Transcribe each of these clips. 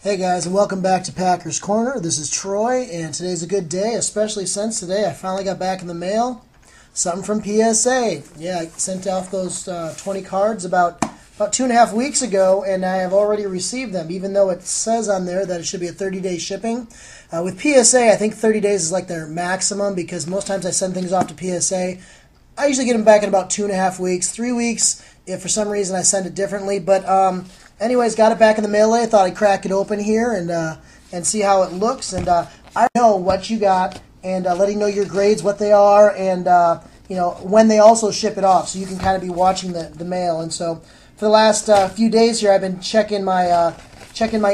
Hey guys, and welcome back to Packers Corner. This is Troy, and today's a good day, especially since today I finally got back in the mail something from PSA. Yeah, I sent off those 20 cards about 2.5 weeks ago, and I have already received them, even though it says on there that it should be a 30-day shipping. With PSA, I think 30 days is like their maximum, because most times I send things off to PSA. I usually get them back in about 2.5 weeks, 3 weeks, if for some reason I send it differently, but anyways, got it back in the mail. I thought I'd crack it open here and see how it looks. And I know what you got, and letting know your grades, what they are, and you know when they also ship it off, so you can kind of be watching the mail. And so for the last few days here, I've been checking my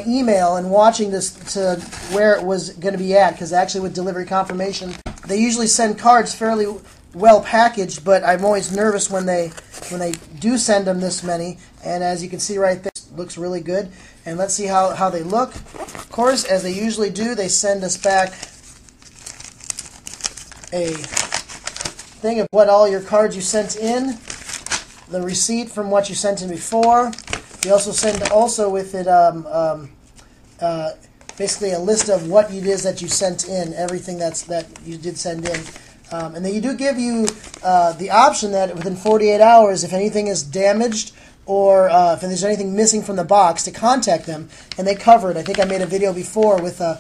email and watching this to where it was going to be at, because actually with delivery confirmation, they usually send cards fairly well packaged, but I'm always nervous when they do send them this many. And as you can see right there, it looks really good. And let's see how they look. Of course, as they usually do, they send us back a thing of what all your cards you sent in, the receipt from what you sent in before. They also send with it basically a list of what it is that you sent in, everything that you did send in. And then you do give you the option that within 48 hours, if anything is damaged or if there's anything missing from the box, to contact them, and they cover it. I think I made a video before with a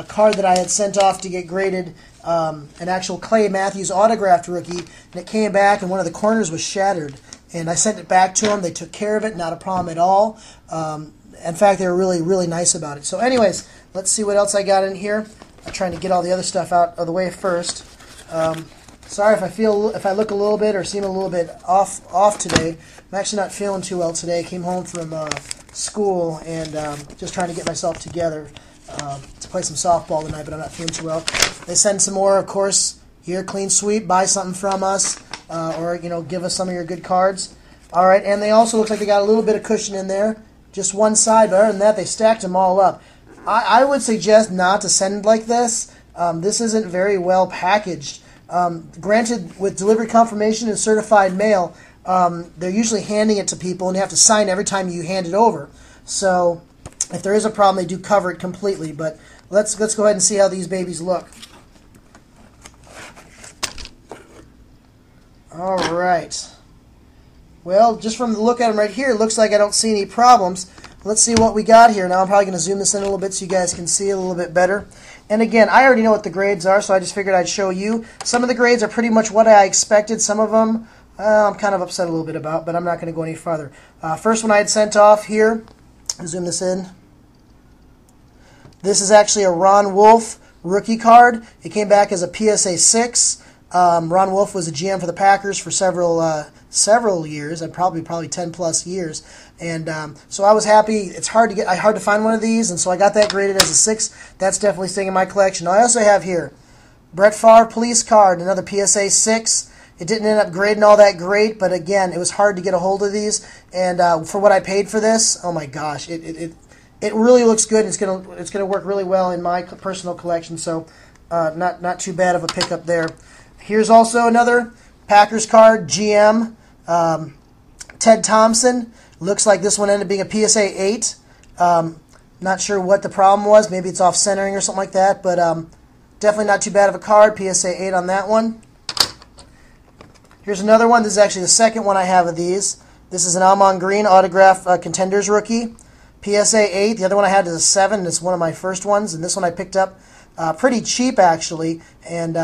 card that I had sent off to get graded, an actual Clay Matthews autographed rookie, and it came back and one of the corners was shattered. And I sent it back to them. They took care of it, not a problem at all. In fact, they were really, really nice about it. So anyways, let's see what else I got in here. I'm trying to get all the other stuff out of the way first. Sorry if I look a little bit or seem a little bit off today. I'm actually not feeling too well today. Came home from school and just trying to get myself together to play some softball tonight, but I'm not feeling too well. They send some more, of course. Here, clean sweep, buy something from us, or give us some of your good cards. All right, and they also look like they got a little bit of cushion in there, just one side. But other than that, they stacked them all up. I would suggest not to send like this. This isn't very well packaged. Granted, with delivery confirmation and certified mail, they're usually handing it to people, and you have to sign every time you hand it over. So if there is a problem, they do cover it completely. But let's go ahead and see how these babies look. All right. Well, just from the look at them right here, it looks like I don't see any problems. Let's see what we got here. Now I'm probably going to zoom this in a little bit so you guys can see it a little bit better. And again, I already know what the grades are, so I just figured I'd show you. Some of the grades are pretty much what I expected. Some of them I'm kind of upset a little bit about, but I'm not going to go any farther. First one I had sent off here. Zoom this in. This is actually a Ron Wolf rookie card. It came back as a PSA 6. Ron Wolf was a GM for the Packers for several years, and probably 10+ years, and so I was happy. It's hard to find one of these, and so I got that graded as a 6. That's definitely staying in my collection. I also have here Brett Favre police card, another PSA 6. It didn't end up grading all that great, but again, it was hard to get a hold of these, and for what I paid for this, oh my gosh, it really looks good. It's gonna work really well in my personal collection, so not too bad of a pickup there. Here's also another Packers card, GM, Ted Thompson. Looks like this one ended up being a PSA 8. Not sure what the problem was. Maybe it's off centering or something like that, but definitely not too bad of a card. PSA 8 on that one. Here's another one. This is actually the second one I have of these. This is an Almond Green autograph Contenders rookie. PSA 8. The other one I had is a 7. It's one of my first ones, and this one I picked up pretty cheap, actually, and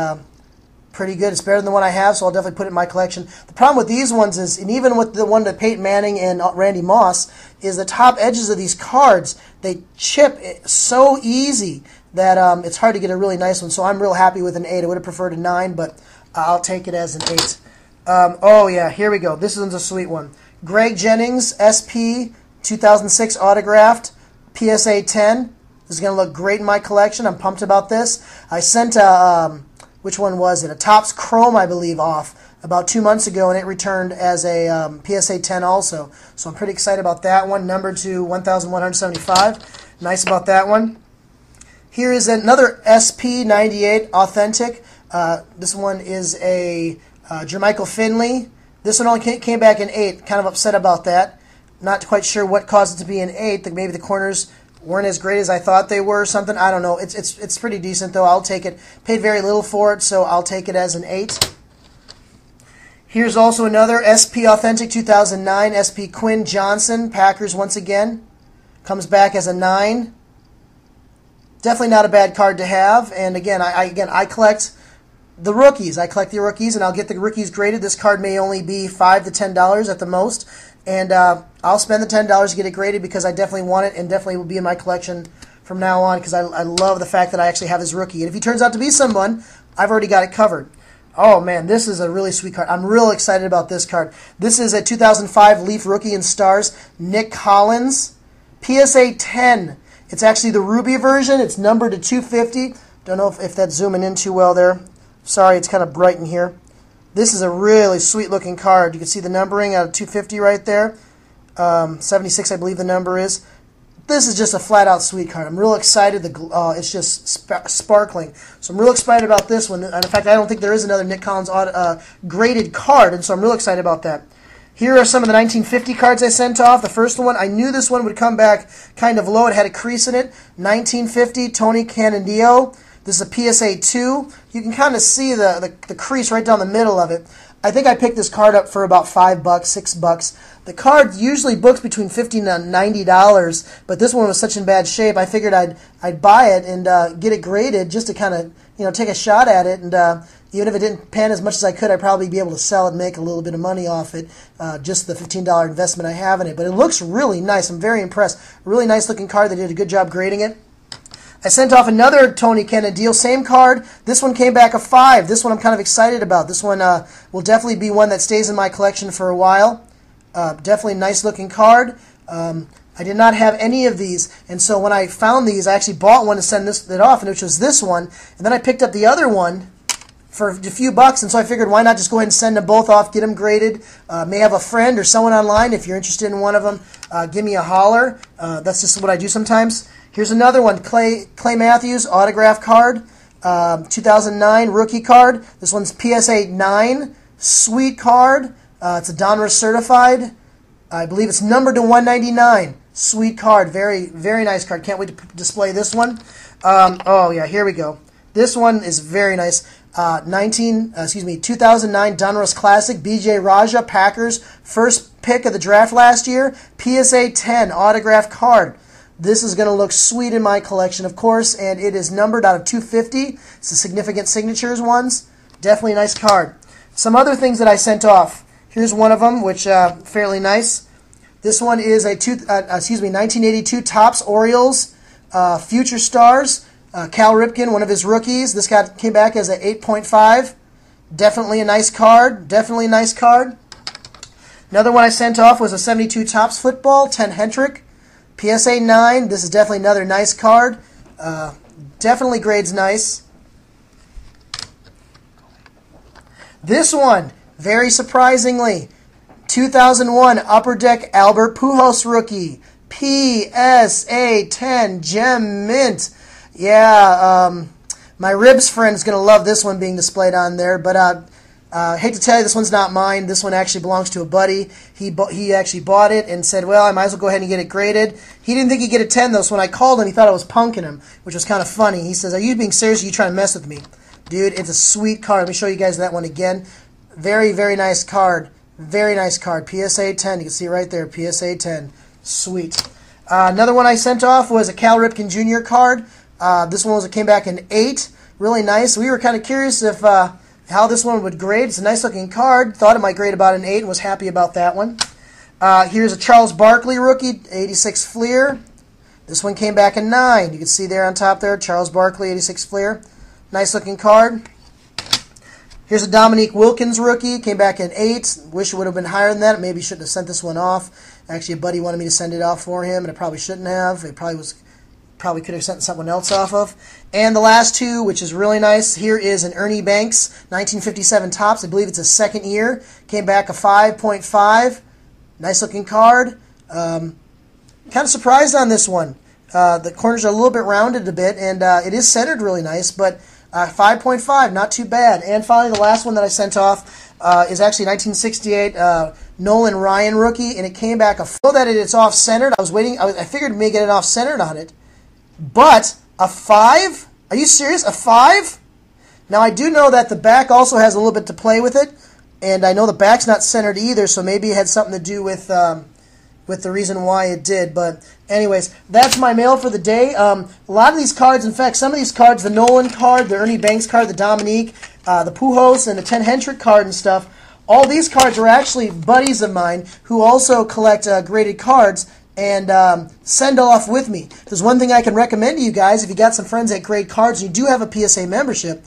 pretty good. It's better than the one I have, so I'll definitely put it in my collection. The problem with these ones is, and even with the one that Peyton Manning and Randy Moss, is the top edges of these cards, they chip so easy that it's hard to get a really nice one. So I'm real happy with an 8. I would have preferred a 9, but I'll take it as an 8. Oh yeah, here we go. This one's a sweet one. Greg Jennings, SP, 2006 autographed, PSA 10. This is going to look great in my collection. I'm pumped about this. I sent a which one was it? A Topps Chrome, I believe, off about 2 months ago, and it returned as a PSA 10 also. So I'm pretty excited about that one, numbered to 1,175. Nice about that one. Here is another SP 98 authentic. This one is a Jermichael Finley. This one only came back in 8. Kind of upset about that. Not quite sure what caused it to be an 8. Maybe the corners weren't as great as I thought they were. Something, I don't know. It's pretty decent though. I'll take it. Paid very little for it, so I'll take it as an 8. Here's also another SP Authentic 2009 SP Quinn Johnson Packers once again. Comes back as a 9. Definitely not a bad card to have. And again, I collect the rookies. I collect the rookies, and I'll get the rookies graded. This card may only be $5 to $10 at the most, and I'll spend the $10 to get it graded because I definitely want it and definitely will be in my collection from now on because I love the fact that I actually have his rookie. And if he turns out to be someone, I've already got it covered. Oh, man, this is a really sweet card. I'm real excited about this card. This is a 2005 Leaf Rookie in Stars, Nick Collins, PSA 10. It's actually the Ruby version. It's numbered to 250. Don't know if that's zooming in too well there. Sorry, it's kind of bright in here. This is a really sweet-looking card. You can see the numbering out of 250 right there. 76, I believe the number is. This is just a flat-out sweet card. I'm real excited. It's just sparkling. So I'm real excited about this one. And in fact, I don't think there is another Nick Collins graded card, and so I'm real excited about that. Here are some of the 1950 cards I sent off. The first one, I knew this one would come back kind of low. It had a crease in it. 1950, Tony Canadillo. This is a PSA 2. You can kind of see the crease right down the middle of it. I think I picked this card up for about $5, $6. The card usually books between $50 and $90, but this one was such in bad shape. I figured I'd buy it and get it graded just to kind of take a shot at it. And even if it didn't pan as much as I could, I'd probably be able to sell it and make a little bit of money off it. Just the $15 investment I have in it. But it looks really nice. I'm very impressed. A really nice looking card. They did a good job grading it. I sent off another Tony Canadillo, same card. This one came back a 5. This one I'm kind of excited about. This one will definitely be one that stays in my collection for a while. Definitely a nice looking card. I did not have any of these, and so when I found these, I actually bought one to send it off, which was this one. And then I picked up the other one for a few bucks, and so I figured why not just go ahead and send them both off, get them graded. May have a friend or someone online. If you're interested in one of them, give me a holler. That's just what I do sometimes. Here's another one, Clay Matthews autograph card, 2009 rookie card. This one's PSA 9, sweet card. It's a Donruss certified. I believe it's numbered to 199. Sweet card, very very nice card. Can't wait to display this one. Oh yeah, here we go. This one is very nice. 2009 Donruss Classic, BJ Raja, Packers, first pick of the draft last year. PSA 10 autograph card. This is going to look sweet in my collection, of course, and it is numbered out of 250. It's the significant signatures ones. Definitely a nice card. Some other things that I sent off. Here's one of them, which fairly nice. This one is a 1982 Topps Orioles Future Stars. Cal Ripken, one of his rookies. This guy came back as an 8.5. Definitely a nice card. Definitely a nice card. Another one I sent off was a 72 Topps Football, 10 Hentrick. PSA 9, this is definitely another nice card. Definitely grades nice. This one, very surprisingly, 2001 Upper Deck Albert Pujols rookie. PSA 10 Gem Mint. Yeah, my Ribs friend is going to love this one being displayed on there, but hate to tell you, this one's not mine. This one actually belongs to a buddy. He actually bought it and said, well, I might as well go ahead and get it graded. He didn't think he'd get a 10, though, so when I called him, he thought I was punking him, which was kind of funny. He says, are you being serious or are you trying to mess with me? Dude, it's a sweet card. Let me show you guys that one again. Very, very nice card. Very nice card. PSA 10. You can see it right there. PSA 10. Sweet. Another one I sent off was a Cal Ripken Jr. card. This one came back in 8. Really nice. We were kind of curious if how this one would grade. It's a nice looking card. Thought it might grade about an 8 and was happy about that one. Here's a Charles Barkley rookie, 86 Fleer. This one came back in 9. You can see there on top there, Charles Barkley, 86 Fleer. Nice looking card. Here's a Dominique Wilkins rookie, came back in 8. Wish it would have been higher than that. Maybe shouldn't have sent this one off. Actually, a buddy wanted me to send it off for him, and I probably shouldn't have. It probably could have sent someone else off of. And the last two, which is really nice, here is an Ernie Banks 1957 Topps. I believe it's a second year. Came back a 5.5. Nice looking card. Kind of surprised on this one. The corners are a little bit rounded a bit, and it is centered really nice, but 5.5, not too bad. And finally, the last one that I sent off is actually 1968 Nolan Ryan rookie, and it came back. I feel that it's off-centered. I was waiting. I figured we may get it off-centered on it. But a 5? Are you serious? A 5? Now, I do know that the back also has a little bit to play with it, and I know the back's not centered either, so maybe it had something to do with the reason why it did. But anyways, that's my mail for the day. A lot of these cards, in fact, some of these cards, the Nolan card, the Ernie Banks card, the Dominique, the Pujols, and the Ten Henrik card and stuff, all these cards are actually buddies of mine who also collect graded cards and send off with me. There's one thing I can recommend to you guys. If you got some friends that grade cards and you do have a PSA membership,